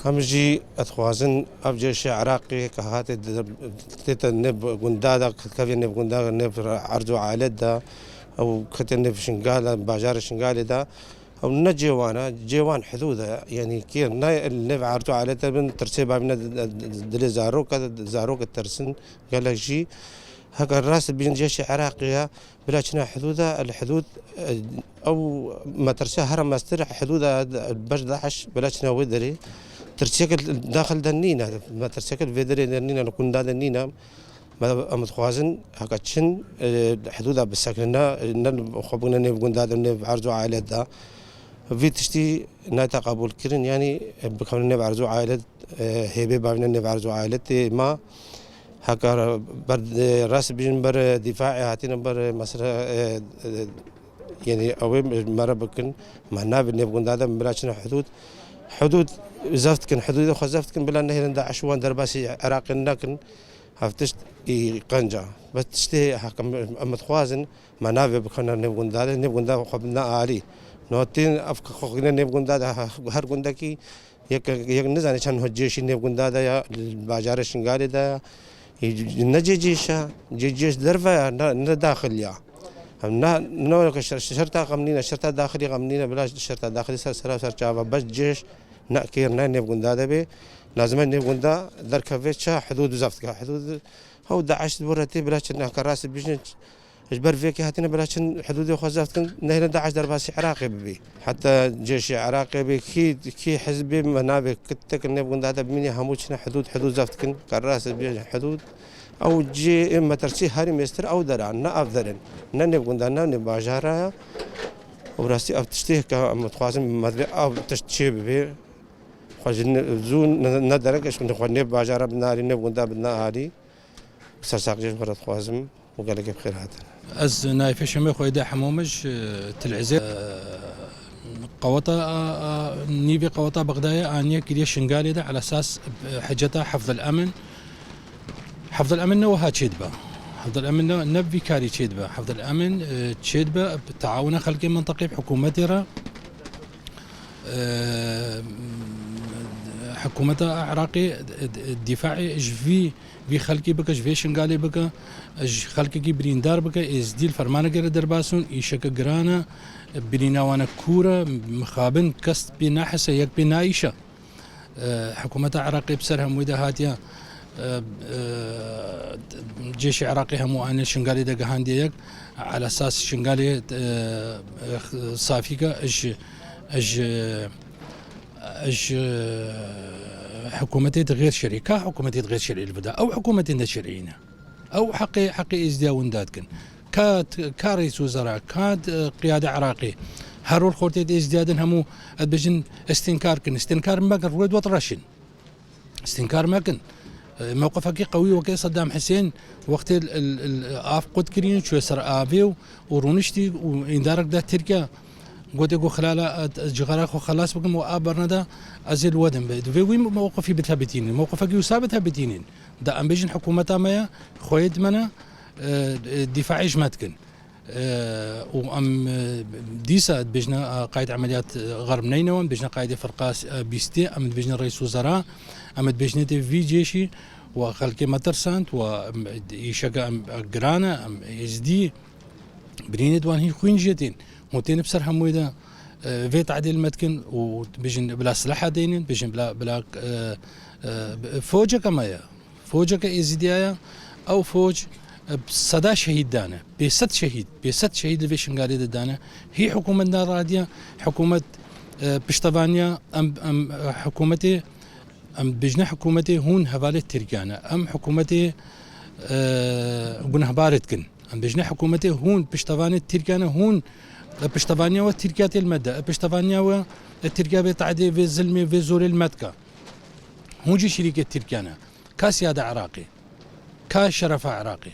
همجي أتخوازن أبجيش عراقي كهات تيتا نب قندادا كافي نب قندادا نب عرضو عائلة أو كتن نب شنقالة باجار شنقالة دا أو نجيوانا جيوان حدودة يعني كي نب عرضو عائلة من ترسيبها من دلي زاروك الترسن قال لك جي هكا الراس بين جيش عراقية بلاشنا حدودها الحدود أو ما ترسيها هرم ماستر حدودها باش 11 بلاشنا ودري ترسيكل داخل دنينا ما ترسيكل فيدري دنينا نكون دنينا ما متخوازن هكا تشن حدودها بالسكننا خبنا نبغون دادا نبعرضوا عائلات دا في تشتي ناتا قبول كرن يعني بكون نبعرضوا عائلات هيبي بابنا نبعرضوا عائلات ما هكا برد راس بين بر دفاعي هاتين بر مثلا يعني أو مرة بكن معنا بنبغون دادا بلاشنا حدود زفتكن حدود خزفتكن بلا نهر داعش وان درباسي عراق ناكن هفتشت قنجة بس تشتهي حكم متخوازن منافع بكنا نبغون دادا خبنا عالي نوتين أفك خقنا نبغون دادا هر قندكي يك نزاني كان هجيش نبغون دادا يا الباجار الشنغالي دا نجي جيش درفا نداخل يا نو شرطة غمنينا شرطة داخلي غمنينا بلاش شرطة داخلي سر شابا بس جيش نأكير نبغون دادا به لازم نبغون دا دركافيتشا حدود زفتك حدود هو داعش برتي بلاش إنها كراس بيجن إجبار فيك هاتنا بلاش حدود خزفتك نهنا داعش درباسي عراقي ببي حتى جيش عراقي بي كي حزبي منابك كتك نبغون دادا بمني هموشنا حدود زفتك كراس بيجن حدود أو جي إما ترسي هاري ميستر أو درع نا أفضلن نبغون دانا نباجارها وراسي أبتشتيه كمتخازن مدري أو تشتشي ببي خجن زون ندرك إيش بنخوان نب باجارة بناري نبغون دا بناري سرساق جيش مرة خوازم وقال لك بخير هذا از نايفش مي خويدا حمومش تلعزي قوطة نيبي قوطة بغدايا انيا كلي شنقالي ده على اساس حجتها حفظ الامن وها تشيدبا حفظ الامن نبي كاري تشيدبا حفظ الامن تشيدبا بالتعاون خلقي منطقي بحكومتها حكومتها عراقي الدفاعي اج في خلقي بك اج في شنقالي بك اج خلقي بريندار بك ازديل فرمانه غير درباسون يشك جرانا بريناوانا كوره مخابن كست بناحسه يك بنايشه حكومتها عراقي بسرها مويده هاتيا جيش عراقي همو انا شنقالي دقه هانديك على اساس شنقالي صافيكا اج حكومتي غير شريكة حكومتي غير شرعي البدا او حكومتي شرعينا او حقي ازدياون دادكن كرئيس وزراء كاد قيادة عراقي هارول خورتي ازديادن همو ادبجن استنكار ماكن رويد وطرشن استنكار ماكن موقفك قوي وكي صدام حسين وقت اف قد كرين شو سر افيو ورونشتي واندارك دا تركيا قلت يقول خلال جغراق وخلاص بكم وابرنا دا ازل ودم في موقفي بثابتين موقفك يثابت ثابتين دا ام بيجن حكومتها ما خويد منا دفاعي جماتكن وام ديسا بيجنا قائد عمليات غرب نينوى بيجنا قائد فرقاس بيستي ام بيجنا رئيس وزراء ام بيجنا في جيشي وخلقي مترسانت ويشقا جرانا ام يزدي بريند وان هي خوين جيتين موتين بسر همويدا في تعديل متكن وبيجن بلا سلاح دينين بيجن بلا فوجة كمايا فوجة كإزديايا أو فوج بصدا شهيد دانا بست شهيد اللي في شنغالي دانا هي حكومة راديا حكومة بشتفانيا أم حكومتي أم بيجنا حكومتي هون هفالة تركانا أم حكومتي بنهبارتكن أم بيجنا حكومتي هون بشتفانيا تركانا هون بشتفانيا وتركيا المدة بشتفانيا وتركيا بتعدي في زلمي في زور المدكة هونجي شركة تركيانا كسيادة عراقي كشرف عراقي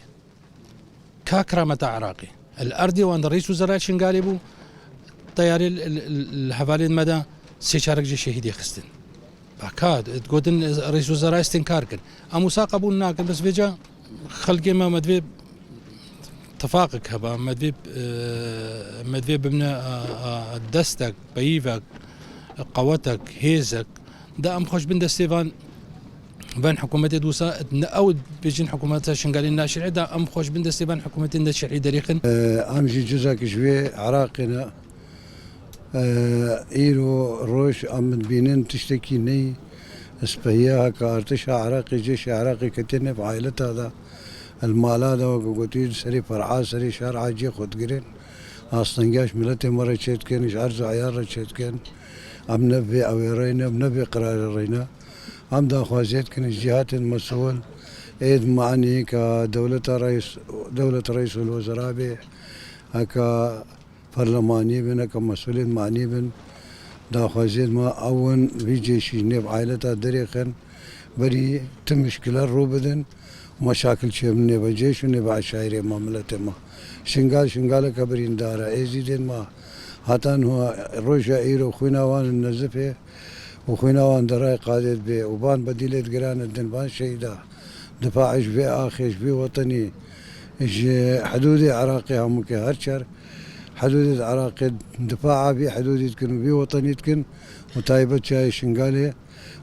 ككرامة عراقي الأرضي وأن رئيس وزراء شنقالبو طياري الحفالي المدى سيشارك جي شهيدي خستن باكاد تقولن رئيس وزراء استنكاركن أمو ساقبون ناكل بس بيجا خلقي ما مدفي اتفاقك هبا مدفي بمنا دستك بيفك قوتك هيزك دا ام خوش بند ستيفان بان حكومتي دوسا او بيجين حكومات شنغالي ناشري دا ام خوش بند ستيفان حكومتي ناشري دريخن امشي جزاك شوي عراقنا ايرو روش ام بينن تشتكي ني اسبهيا كارتش عراقي جيش عراقي كتنف عائلته هذا المال هذا وقوتي سري فرعا سري شارع جي خد قرين اصلا ملتي مرة شيت كان ايش عرض عيار شيت كان ام نبي او رينا بنبي قرار رينا ام دا خوازيت كان الجهات المسؤول ايد معني كدولة رئيس الوزراء به هكا برلماني بن كمسؤولين معني بن دا خوازيت ما اون بيجي شي نب عائلتها دريخن بري تمشكلة روبدن مشاكل شيء من نبى جيش ونبى عشائري ما ملته ما شنغال كبرين دارا ازيدين ما هاتان هو روجا ايرو خوينا وان النزفه وخوينا وان دراي قادت به وبان بديلت جيران الدن بان شهيدا دفاعش في اخيش في وطني حدود عراقي هم كهرشر حدود عراقي دفاع في حدود كن في وطني كن وتايبه شاي شنغالي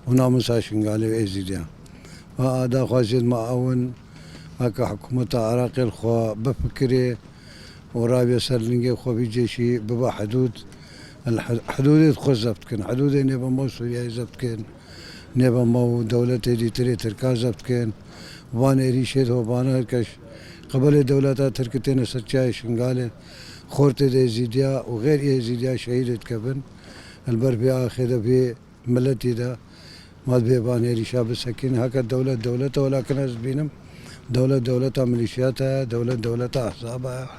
وناموسا شنغالي ازيدين هذا خازن معاون هكا حكومة العراق الخوا بفكري ورابيا سرلنجي خوا بيجيشي ببا حدود خو زبط كن حدود نبا مو سوريا زبط كن نبا مو دولة دي تري تركا زبط كن وان اريشيد هو بانا كش قبل دولة تركتين سرچاي شنغالي خورت دي زيديا وغير يزيديا شهيدت كبن البربي آخر في ملتي دا ما بيبان رشاب السكين هكا دولة ولكن أزبينم دولة ميليشياتها دولة أحزابها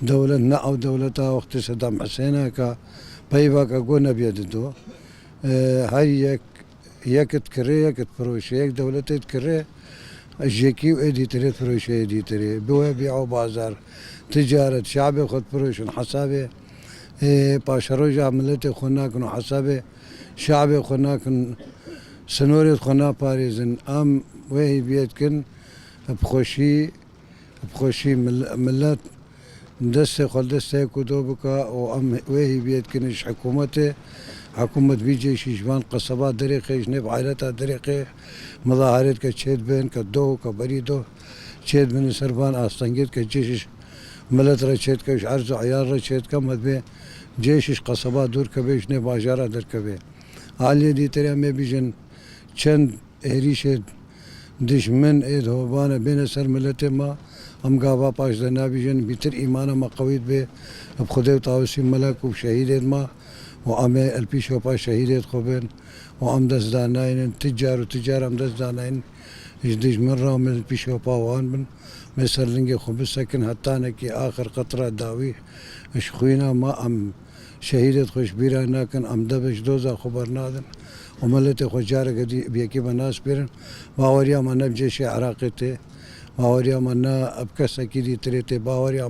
دولة نأو دولة وقت صدام حسين هكا بيبا كقولنا بيددو هاي يك تكري يك تفروشي يك دولة تكري الجيكي وإيدي تري فروشي إيدي تري بوا بيعوا بازار تجارة شعبي خد فروش حسابي باشروجا ملتي خناكن حسابي شعبي خناكن سنوري خنا باريزن ام وهي بيتكن بخوشي ملات دسته خل دسته كتبك وام وهي بيتكنش حكومة بيجي شيشبان قصبات دريقي جنب عائلتها دريقي مظاهرات كتشيد بين كدو كبريدو تشيد من سربان اصلا كجيش ملت رشيد كش عرض عيار رشيد كم بي جيش قصبات دور كبيش جنب عجارة در كبي علي دي ترى ما بيجن چند هریشد دشمن اید هوبانه بین سر ملت ما هم گاوا پاش دنا بیجن بیتر ایمان ما قوید به بخدا و تاوسی ملک و شهید ما و ام الپیش و پاش شهید خوبن و ام دست داناین تجار ام دست داناین دشمن را من الپیش و پاوان بن مثل لنگ خوب سکن حتی نکی آخر قطره داوی اش خوینا ما ام شهید خوش بیرا نکن ام دبش دوزا خبر نادن وملتي خجارة قدي بيكي بناس بيرن باوريا منا بجيش عراقتي باوريا منا أبكسا كيدي تريتي باوريا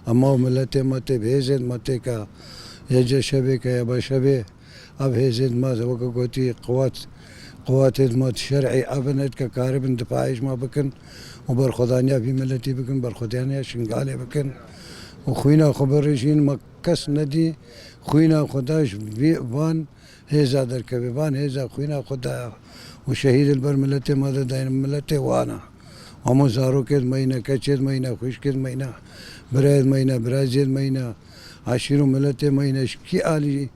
أما ملتي متي بهزد متي كا يجا شبه كا يبا شبه أب هزد ما زوكا قوتي قوات مات شرعي أبنت ككارب دفاعيش ما بكن وبرخدانيا في ملتي بكن برخدانيا شنغالي بكن وخوينا خبرشين مكس ندي خوينا خداش فان هيزا در كبيبان هيزا خوينا خدا وشهيد البر ملتي ماذا داين ملتي وانا ومو زارو كد مينا كچد مينا خوش كد مينا برايد مينا برازيل مينا عشيرو ملتي مينا شكي آلي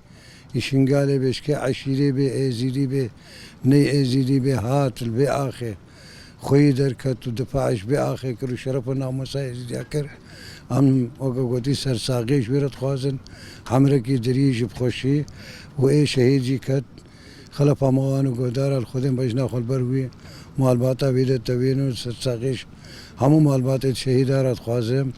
يشنغالي بشكي عشيري بي ازيدي بي ني ازيدي بي هاتل بي آخي خوي در كت ودفاعش بي آخي كرو شرف وناموسا ازيدي اكر ام وقوتي سرساقيش بيرت خوازن حمركي دريج بخوشي وإيه شهيد جي كت خلف أموان وقدار الخدم بجنا خل بروي مالباتا بيدت تبينو سرساقيش همو مالبات شهيدارات خوازم